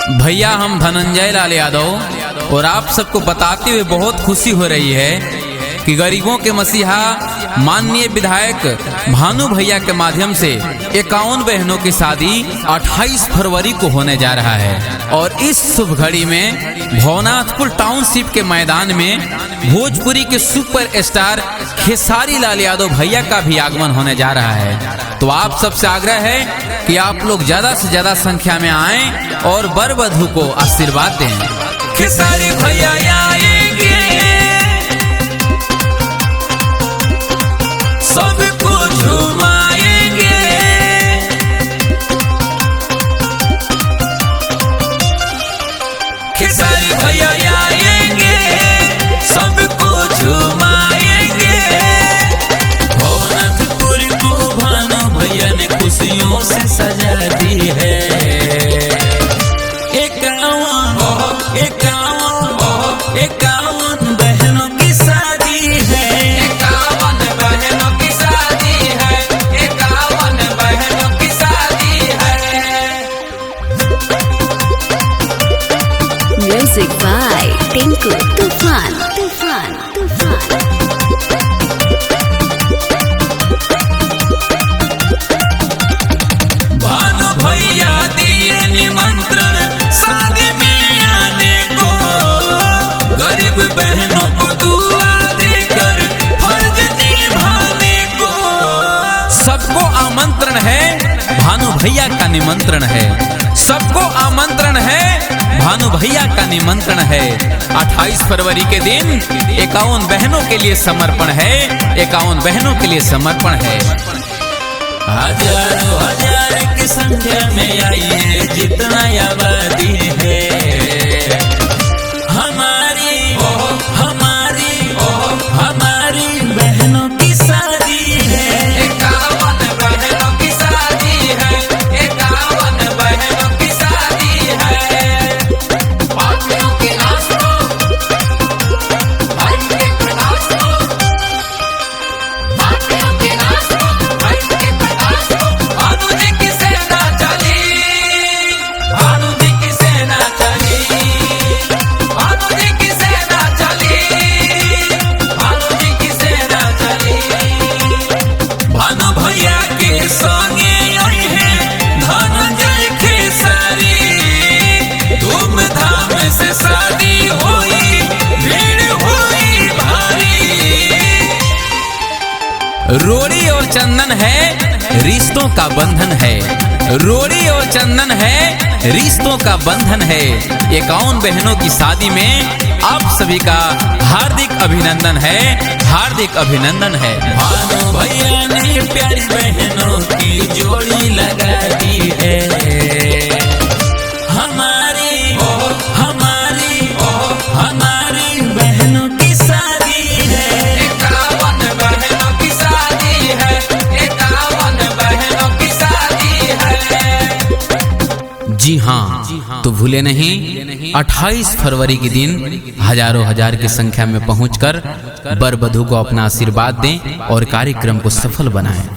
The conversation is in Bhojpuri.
भैया हम धनंजय लाल यादव और आप सबको बताते हुए बहुत खुशी हो रही है कि गरीबों के मसीहा माननीय विधायक भानु भैया के माध्यम से 51 बहनों की शादी 28 फरवरी को होने जा रहा है। और इस शुभ घड़ी में भवनाथपुर टाउनशिप के मैदान में भोजपुरी के सुपर स्टार खेसारी लाल यादव भैया का भी आगमन होने जा रहा है। तो आप सबसे आग्रह है कि आप लोग ज्यादा से ज्यादा संख्या में आएं और वर वधू को आशीर्वाद दें। खेसारी भैया आएंगे, सबको झुमाएंगे, खेसारी भैया आएंगे, सबको झुमाएंगे। भवनाथपुर को भानु भैया ने खुशियों से सजा दी है। 51 बहनों की शादी है, 51 बहनों की शादी है, 51 बहनों की शादी है। म्यूजिक बाय टिंकू तूफान तूफान तूफान। भानु भैया दिए निमंत्रण शादी में आने को, गरीब बहनों को दुआ देकर फर्ज निभाने को। सबको आमंत्रण है, भानु भैया का निमंत्रण है। सबको आमंत्रण है, भानु भैया का निमंत्रण है। 28 फरवरी के दिन 51 बहनों के लिए समर्पण है, 51 बहनों के लिए समर्पण है। हजारों हजार की संख्या में आइए, जितना आबादी है हमारी हमारी बहनों की शादी है। 51 बहनों की शादी है, 51 बहनों की शादी है। पार्टियों के नाच लो, भाई के प्रकाश लो, पार्टियों के नाच लो, भाई के प्रकाश लो। भानु जी की सेना चली, भानु जी की सेना चली, भानु जी की सेना चली, भानु जी की सेना चली। भानु भैया के संगे आई है धनंजय खेसारी, धूमधाम से शादी हुई, भीड़ हुई भारी। रोड़ी और चंदन है, रिश्तों का बंधन है। रोड़ी और चंदन है, रिश्तों का बंधन है। 51 बहनों की शादी में आप सभी का हार्दिक अभिनंदन है, हार्दिक अभिनंदन है। भानु भैया ने प्यारी बहनों की जोड़ी लगा दी है। हमारी बहनों की शादी है, 51 बहनों की शादी है, 51 बहनों की शादी है। जी हाँ, तो भूले नहीं 28 फरवरी के दिन हजारों हजार की संख्या में पहुंचकर वर वधू को अपना आशीर्वाद दें और कार्यक्रम को सफल बनाएं।